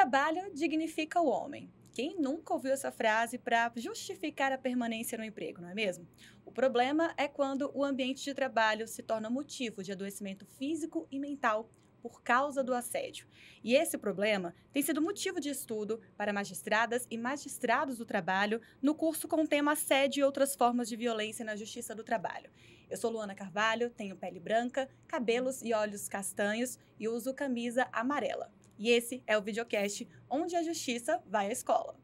trabalho dignifica o homem. Quem nunca ouviu essa frase para justificar a permanência no emprego, não é mesmo? O problema é quando o ambiente de trabalho se torna motivo de adoecimento físico e mental por causa do assédio. E esse problema tem sido motivo de estudo para magistradas e magistrados do trabalho no curso com o tema Assédio e outras formas de violência na Justiça do Trabalho. Eu sou Luana Carvalho, tenho pele branca, cabelos e olhos castanhos e uso camisa amarela. E esse é o videocast onde a justiça vai à escola.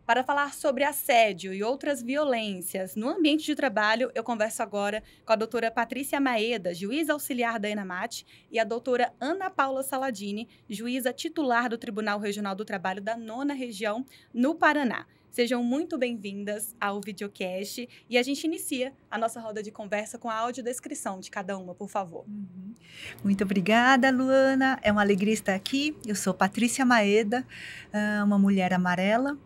Para falar sobre assédio e outras violências no ambiente de trabalho, eu converso agora com a doutora Patrícia Maeda, juíza auxiliar da ENAMAT, e a doutora Ana Paula Saladini, juíza titular do Tribunal Regional do Trabalho da 9ª Região, no Paraná. Sejam muito bem-vindas ao videocast e a gente inicia a nossa roda de conversa com a audiodescrição de cada uma, por favor. Muito obrigada, Luana. É uma alegria estar aqui. Eu sou Patrícia Maeda, uma mulher amarela,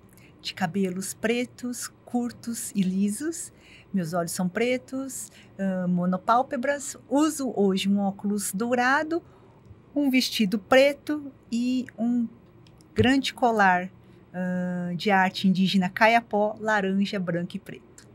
de cabelos pretos, curtos e lisos. Meus olhos são pretos, monopálpebras. Uso hoje um óculos dourado, um vestido preto e um grande colar de arte indígena caiapó, laranja, branco e preto.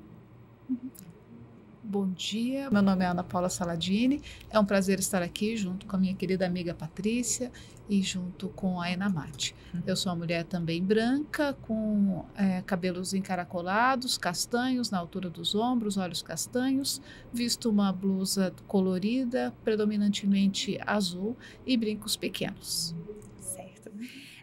Bom dia, meu nome é Ana Paula Saladini, é um prazer estar aqui junto com a minha querida amiga Patrícia e junto com a ENAMAT. Eu sou uma mulher também branca, com cabelos encaracolados, castanhos na altura dos ombros, olhos castanhos, visto uma blusa colorida, predominantemente azul e brincos pequenos. Certo.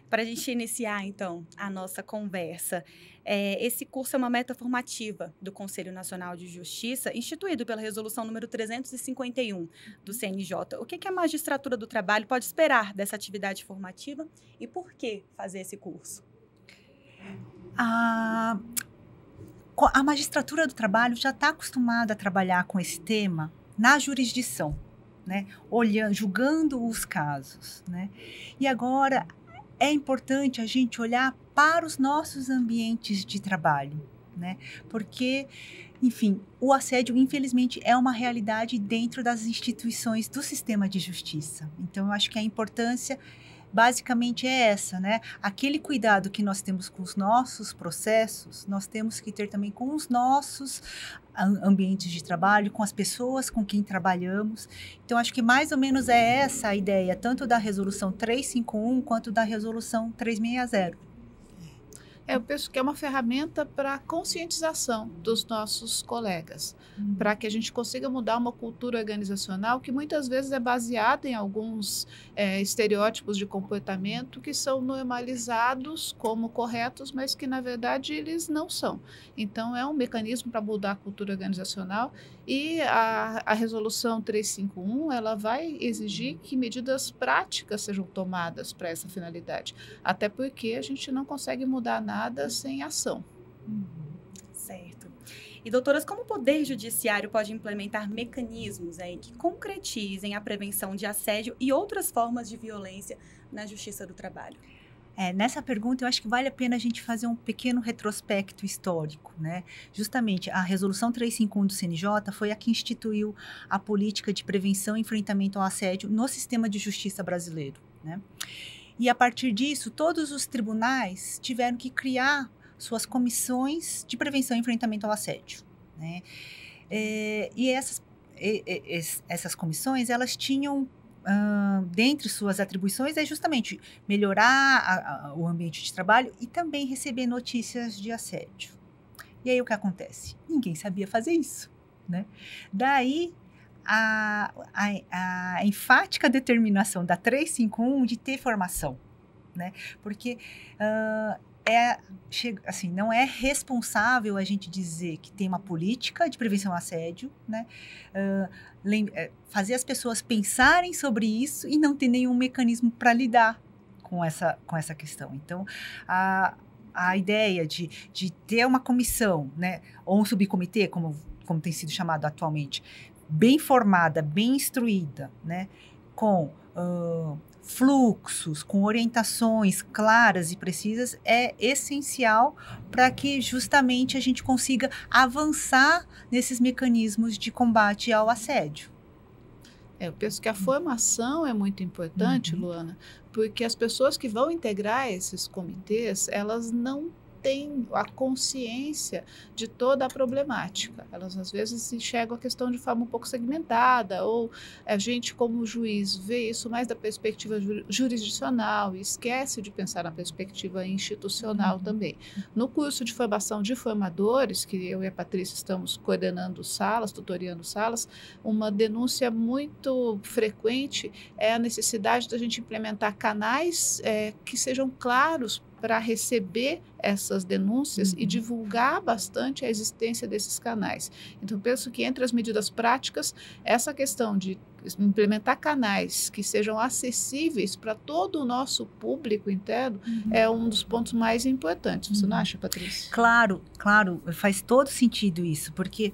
Para a gente iniciar, então, a nossa conversa, esse curso é uma meta formativa do Conselho Nacional de Justiça, instituído pela Resolução número 351 do CNJ. O que a magistratura do trabalho pode esperar dessa atividade formativa e por que fazer esse curso? A magistratura do trabalho já está acostumada a trabalhar com esse tema na jurisdição, né? Julgando os casos, né? E agora é importante a gente olhar para os nossos ambientes de trabalho, né? Porque, enfim, o assédio, infelizmente, é uma realidade dentro das instituições do sistema de justiça. Então, eu acho que a importância basicamente é essa, né? Aquele cuidado que nós temos com os nossos processos, nós temos que ter também com os nossos ambientes de trabalho, com as pessoas com quem trabalhamos. Então, acho que mais ou menos é essa a ideia, tanto da Resolução 351 quanto da Resolução 360. Eu penso que é uma ferramenta para conscientização dos nossos colegas, para que a gente consiga mudar uma cultura organizacional que muitas vezes é baseada em alguns estereótipos de comportamento que são normalizados como corretos, mas que na verdade eles não são. Então é um mecanismo para mudar a cultura organizacional e a Resolução 351 ela vai exigir que medidas práticas sejam tomadas para essa finalidade, até porque a gente não consegue mudar nada sem ação. Certo. E, doutoras, como o Poder Judiciário pode implementar mecanismos aí que concretizem a prevenção de assédio e outras formas de violência na Justiça do Trabalho? Nessa pergunta, eu acho que vale a pena a gente fazer um pequeno retrospecto histórico, né? Justamente, a Resolução 351 do CNJ foi a que instituiu a política de prevenção e enfrentamento ao assédio no sistema de justiça brasileiro, né? E a partir disso, todos os tribunais tiveram que criar suas comissões de prevenção e enfrentamento ao assédio, né? E essas comissões, elas tinham, dentre suas atribuições, justamente melhorar o ambiente de trabalho e também receber notícias de assédio. E aí o que acontece? Ninguém sabia fazer isso, né? Daí, a enfática determinação da 351 de ter formação, né? Porque assim, não é responsável a gente dizer que tem uma política de prevenção ao assédio, né? Fazer as pessoas pensarem sobre isso e não ter nenhum mecanismo para lidar com essa questão. Então, a ideia de ter uma comissão, né? Ou um subcomitê, como tem sido chamado atualmente, bem formada, bem instruída, né, com fluxos, com orientações claras e precisas, é essencial para que justamente a gente consiga avançar nesses mecanismos de combate ao assédio. Eu penso que a formação é muito importante, Luana, porque as pessoas que vão integrar esses comitês, elas não têm a consciência de toda a problemática. Elas, às vezes, enxergam a questão de forma um pouco segmentada, ou a gente, como juiz, vê isso mais da perspectiva jurisdicional e esquece de pensar na perspectiva institucional também. No curso de formação de formadores, que eu e a Patrícia estamos coordenando salas, tutoriando salas, uma denúncia muito frequente é a necessidade da gente implementar canais que sejam claros para receber essas denúncias e divulgar bastante a existência desses canais. Então, penso que entre as medidas práticas, essa questão de implementar canais que sejam acessíveis para todo o nosso público interno é um dos pontos mais importantes. Você não acha, Patrícia? Claro, faz todo sentido isso, porque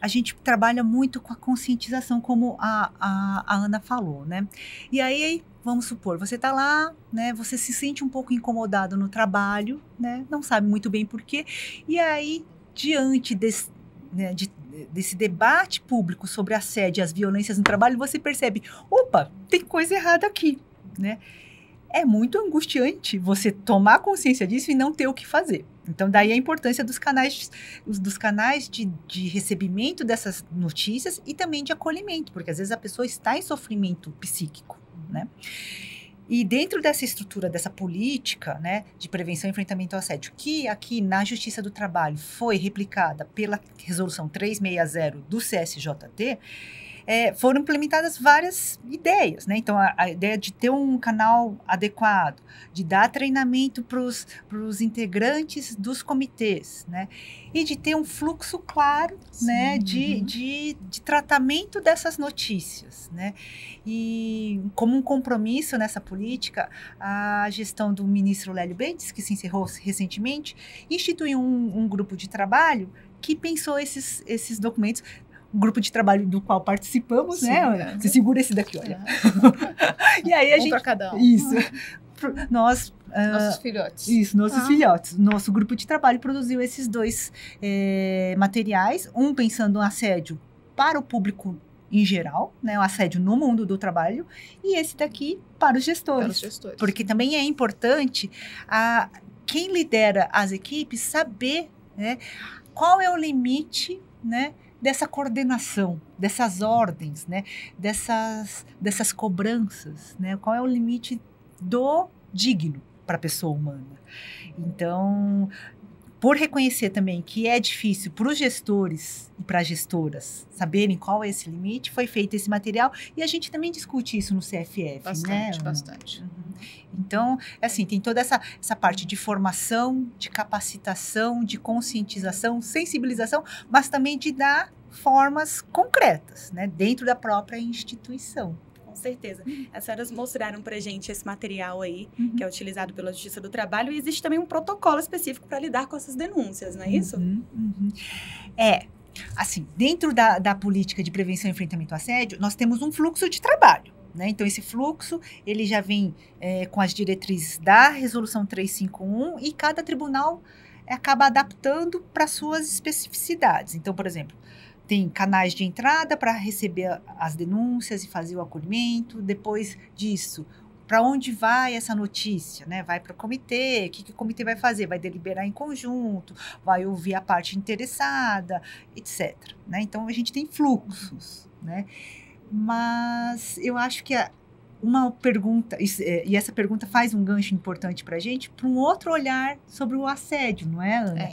a gente trabalha muito com a conscientização, como a Ana falou, né? E aí, vamos supor, você está lá, né? Você se sente um pouco incomodado no trabalho, né? Não sabe muito bem por quê. E aí, diante desse debate público sobre assédio e as violências no trabalho, você percebe, opa, tem coisa errada aqui, né? É muito angustiante você tomar consciência disso e não ter o que fazer. Então, daí a importância dos canais de recebimento dessas notícias e também de acolhimento, porque às vezes a pessoa está em sofrimento psíquico, né? E dentro dessa estrutura, dessa política, né, de prevenção e enfrentamento ao assédio, que aqui na Justiça do Trabalho foi replicada pela Resolução 360 do CSJT, foram implementadas várias ideias, né? Então, a ideia de ter um canal adequado, de dar treinamento para os integrantes dos comitês, né? E de ter um fluxo claro, né? De tratamento dessas notícias, né? E como um compromisso nessa política, a gestão do ministro Lélio Bentes, que se encerrou recentemente, instituiu um grupo de trabalho que pensou esses documentos. Um grupo de trabalho do qual participamos, sim, né? Você segura esse daqui, olha. E aí a gente... para cada um. Isso. Nós... nossos filhotes. Isso, nossos filhotes. Nosso grupo de trabalho produziu esses dois materiais. Um pensando no assédio para o público em geral, né? O assédio no mundo do trabalho. E esse daqui para os gestores. Para os gestores. Porque também é importante quem lidera as equipes saber, né, qual é o limite, né, dessa coordenação, dessas ordens, né, dessas cobranças, né, qual é o limite do digno para a pessoa humana. Então, por reconhecer também que é difícil para os gestores e para as gestoras saberem qual é esse limite, foi feito esse material e a gente também discute isso no CFF, bastante, né? Bastante. Então, assim, tem toda essa parte de formação, de capacitação, de conscientização, sensibilização, mas também de dar formas concretas, né, dentro da própria instituição. Com certeza. As senhoras mostraram pra gente esse material aí, que é utilizado pela Justiça do Trabalho, e existe também um protocolo específico para lidar com essas denúncias, não é isso? Assim, dentro da política de prevenção e enfrentamento ao assédio, nós temos um fluxo de trabalho, né? Então, esse fluxo, ele já vem com as diretrizes da Resolução 351 e cada tribunal acaba adaptando para suas especificidades. Então, por exemplo, tem canais de entrada para receber as denúncias e fazer o acolhimento. Depois disso, para onde vai essa notícia, né? Vai para o comitê, o que o comitê vai fazer? Vai deliberar em conjunto, vai ouvir a parte interessada, etc. Né? Então, a gente tem fluxos, né? Mas eu acho que uma pergunta, e essa pergunta faz um gancho importante para a gente, para um outro olhar sobre o assédio, não é, Ana?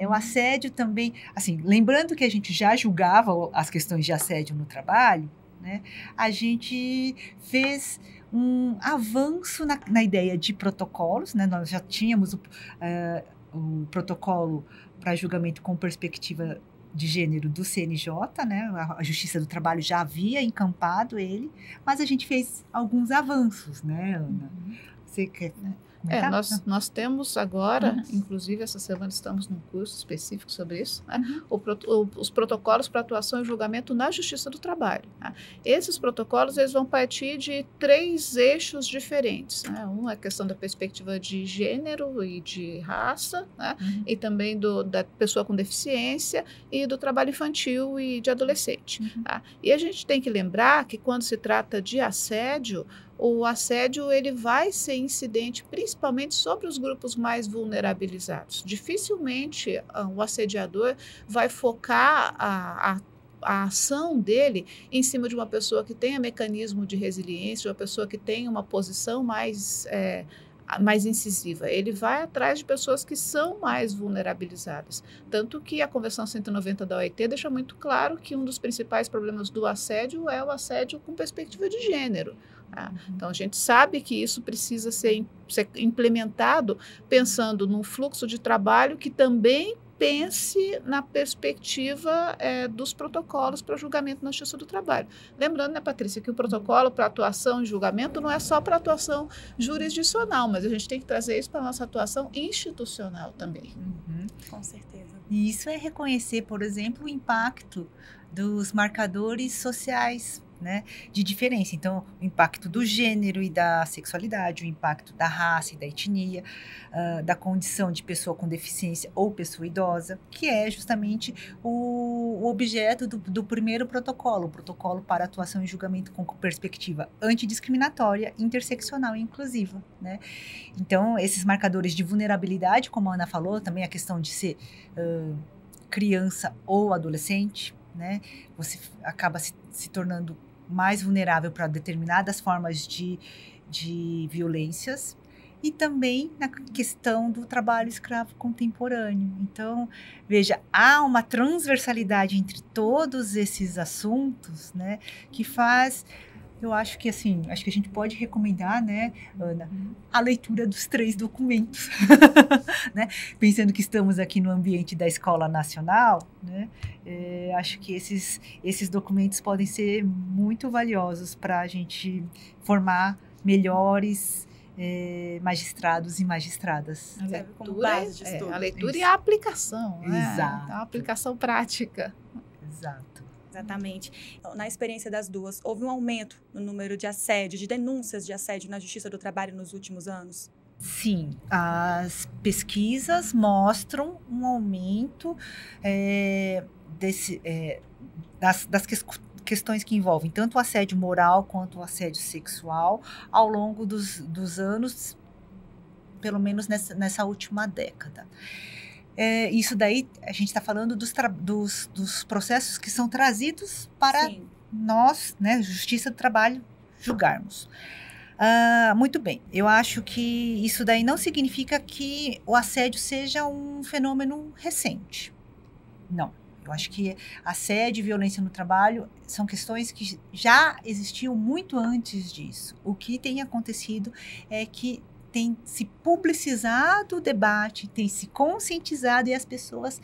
O assédio também, assim, lembrando que a gente já julgava as questões de assédio no trabalho, né? A gente fez um avanço na ideia de protocolos, né? Nós já tínhamos o protocolo para julgamento com perspectiva de gênero do CNJ, né? A Justiça do Trabalho já havia encampado ele, mas a gente fez alguns avanços, né, Ana? Você quer... comentar? Nós temos agora, inclusive essa semana estamos num curso específico sobre isso, né? Os protocolos para atuação e julgamento na Justiça do Trabalho. Né? Esses protocolos eles vão partir de 3 eixos diferentes. Né? Um é a questão da perspectiva de gênero e de raça, né? E também da pessoa com deficiência e do trabalho infantil e de adolescente. Tá? E a gente tem que lembrar que quando se trata de assédio, o assédio ele vai ser incidente principalmente sobre os grupos mais vulnerabilizados. Dificilmente o assediador vai focar a ação dele em cima de uma pessoa que tenha mecanismo de resiliência, de uma pessoa que tenha uma posição mais incisiva. Ele vai atrás de pessoas que são mais vulnerabilizadas. Tanto que a Convenção 190 da OIT deixa muito claro que um dos principais problemas do assédio é o assédio com perspectiva de gênero. Tá? Então, a gente sabe que isso precisa ser implementado pensando num fluxo de trabalho que também pense na perspectiva dos protocolos para julgamento na Justiça do Trabalho. Lembrando, né, Patrícia, que o protocolo para atuação e julgamento não é só para atuação jurisdicional, mas a gente tem que trazer isso para a nossa atuação institucional também. Com certeza. E isso é reconhecer, por exemplo, o impacto dos marcadores sociais, né, de diferença. Então, o impacto do gênero e da sexualidade, o impacto da raça e da etnia, da condição de pessoa com deficiência ou pessoa idosa, que é justamente o objeto do primeiro protocolo, o protocolo para atuação e julgamento com perspectiva antidiscriminatória, interseccional e inclusiva, né? Então, esses marcadores de vulnerabilidade, como a Ana falou, também a questão de ser criança ou adolescente, né? Você acaba se tornando mais vulnerável para determinadas formas de violências e também na questão do trabalho escravo contemporâneo. Então, veja, há uma transversalidade entre todos esses assuntos, né, que faz... Eu acho que, assim, a gente pode recomendar, né, Ana, a leitura dos 3 documentos, né? Pensando que estamos aqui no ambiente da Escola Nacional, né? Acho que esses documentos podem ser muito valiosos para a gente formar melhores magistrados e magistradas. A leitura e a aplicação, né? Exato. Então, a aplicação prática. Exato. Exatamente. Então, na experiência das duas, houve um aumento no número de assédio, de denúncias de assédio na Justiça do Trabalho nos últimos anos? Sim, as pesquisas mostram um aumento das questões que envolvem tanto o assédio moral quanto o assédio sexual ao longo dos anos, pelo menos nessa última década. Isso daí, a gente está falando dos processos que são trazidos para nós, né, Justiça do Trabalho, julgarmos. Muito bem, eu acho que isso daí não significa que o assédio seja um fenômeno recente. Não, eu acho que assédio e violência no trabalho são questões que já existiam muito antes disso. O que tem acontecido é que tem se publicizado o debate, tem se conscientizado e as pessoas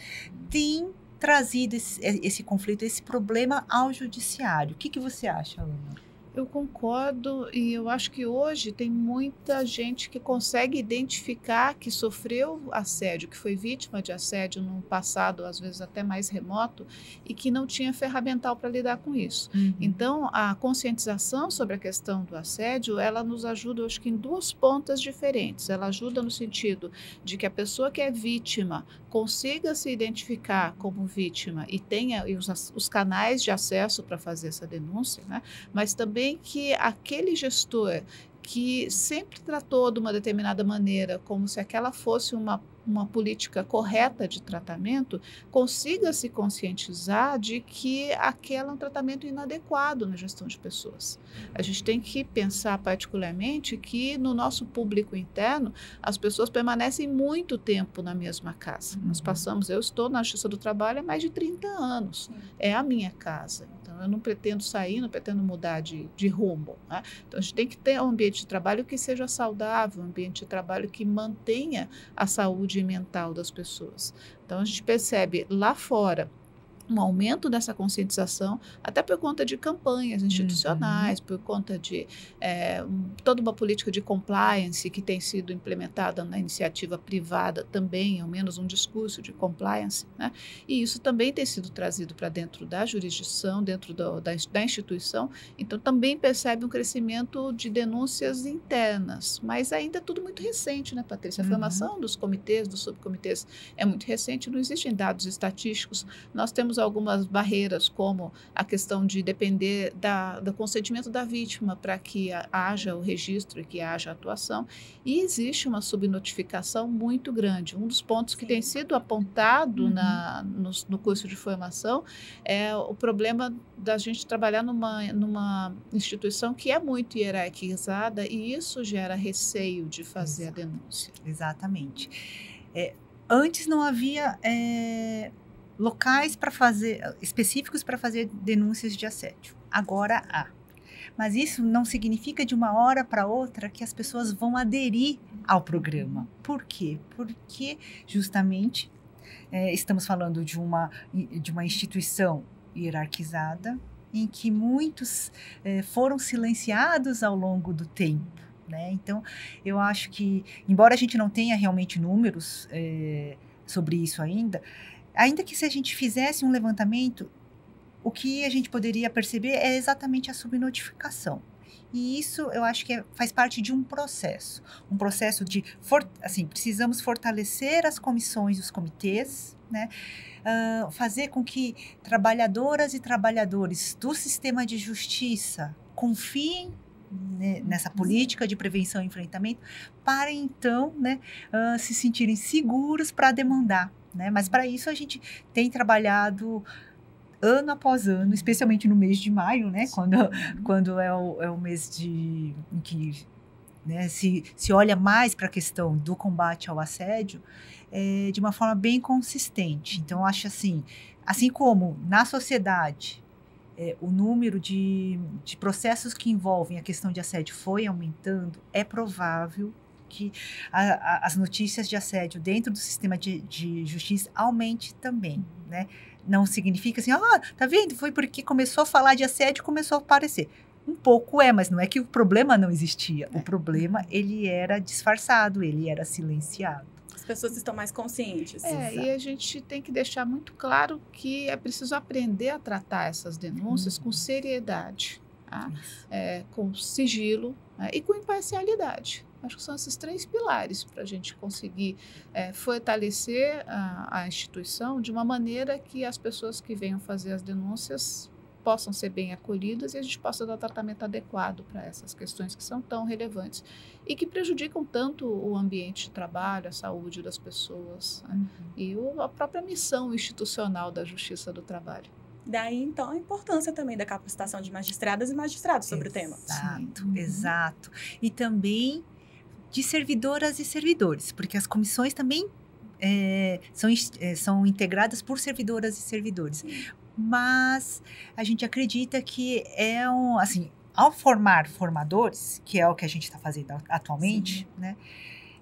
têm trazido esse conflito, esse problema ao judiciário. O que você acha, Ana? Eu concordo e eu acho que hoje tem muita gente que consegue identificar que sofreu assédio, que foi vítima de assédio num passado, às vezes até mais remoto, e que não tinha ferramental para lidar com isso. Então, a conscientização sobre a questão do assédio, ela nos ajuda, eu acho que em 2 pontas diferentes. Ela ajuda no sentido de que a pessoa que é vítima consiga se identificar como vítima e tenha os canais de acesso para fazer essa denúncia, né? Mas também que aquele gestor que sempre tratou de uma determinada maneira, como se aquela fosse uma política correta de tratamento, consiga se conscientizar de que aquele é um tratamento inadequado na gestão de pessoas. A gente tem que pensar particularmente que no nosso público interno, as pessoas permanecem muito tempo na mesma casa. Eu estou na Justiça do Trabalho há mais de 30 anos. É a minha casa. Então, eu não pretendo sair, não pretendo mudar de rumo. Né? Então, a gente tem que ter um ambiente de trabalho que seja saudável, um ambiente de trabalho que mantenha a saúde mental das pessoas. Então, a gente percebe lá fora um aumento dessa conscientização, até por conta de campanhas institucionais, por conta de toda uma política de compliance que tem sido implementada na iniciativa privada também, ao menos um discurso de compliance, né? E isso também tem sido trazido para dentro da jurisdição, dentro da instituição, então também percebe um crescimento de denúncias internas, mas ainda é tudo muito recente, né, Patrícia? A formação dos comitês, dos subcomitês é muito recente, não existem dados estatísticos, nós temos algumas barreiras, como a questão de depender do consentimento da vítima para que haja o registro e que haja a atuação, e existe uma subnotificação muito grande. Um dos pontos que tem sido apontado no curso de formação é o problema da gente trabalhar numa instituição que é muito hierarquizada, e isso gera receio de fazer a denúncia. Exatamente. Antes não havia locais específicos para fazer denúncias de assédio. Agora há. Mas isso não significa de uma hora para outra que as pessoas vão aderir ao programa. Por quê? Porque justamente estamos falando de uma instituição hierarquizada em que muitos foram silenciados ao longo do tempo. Né? Então, eu acho que, embora a gente não tenha realmente números sobre isso ainda que se a gente fizesse um levantamento, o que a gente poderia perceber é exatamente a subnotificação. E isso eu acho que faz parte de um processo de, precisamos fortalecer as comissões e os comitês, né? Fazer com que trabalhadoras e trabalhadores do sistema de justiça confiem nessa política de prevenção e enfrentamento, para então, né, se sentirem seguros para demandar. Né? Mas para isso a gente tem trabalhado ano após ano, especialmente no mês de maio, né? Quando é o mês em que, né, se olha mais para a questão do combate ao assédio de uma forma bem consistente. Então, acho assim como na sociedade o número de processos que envolvem a questão de assédio foi aumentando, é provável que as notícias de assédio dentro do sistema de justiça aumente também, né? Não significa assim, tá vendo? Foi porque começou a falar de assédio, começou a aparecer. Um pouco mas não é que o problema não existia. O problema, ele era disfarçado, ele era silenciado. As pessoas estão mais conscientes. E a gente tem que deixar muito claro que é preciso aprender a tratar essas denúncias com seriedade, tá? Com sigilo, né? E com imparcialidade. Acho que são esses 3 pilares para a gente conseguir fortalecer a instituição de uma maneira que as pessoas que venham fazer as denúncias possam ser bem acolhidas e a gente possa dar tratamento adequado para essas questões que são tão relevantes e que prejudicam tanto o ambiente de trabalho, a saúde das pessoas, né? E a própria missão institucional da Justiça do Trabalho. Daí, então, a importância também da capacitação de magistradas e magistrados sobre o tema. Exato. E também de servidoras e servidores, porque as comissões também são integradas por servidoras e servidores. Sim. Mas a gente acredita que ao formar formadores, que é o que a gente está fazendo atualmente, né,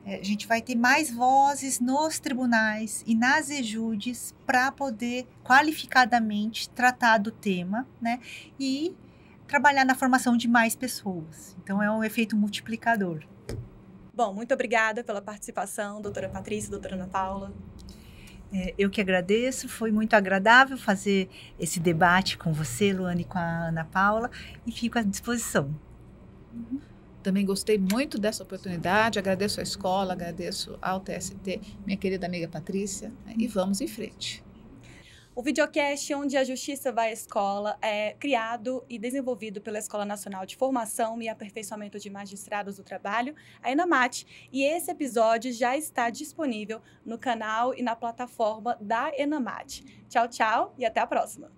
a gente vai ter mais vozes nos tribunais e nas EJUDEs para poder qualificadamente tratar do tema, né, e trabalhar na formação de mais pessoas. Então, é um efeito multiplicador. Bom, muito obrigada pela participação, doutora Patrícia, doutora Ana Paula. Eu que agradeço, foi muito agradável fazer esse debate com você, Luane, e com a Ana Paula, e fico à disposição. Também gostei muito dessa oportunidade, agradeço à escola, agradeço ao TST, minha querida amiga Patrícia, e vamos em frente. O videocast Onde a Justiça Vai à Escola é criado e desenvolvido pela Escola Nacional de Formação e Aperfeiçoamento de Magistrados do Trabalho, a ENAMAT, e esse episódio já está disponível no canal e na plataforma da ENAMAT. Tchau, tchau e até a próxima!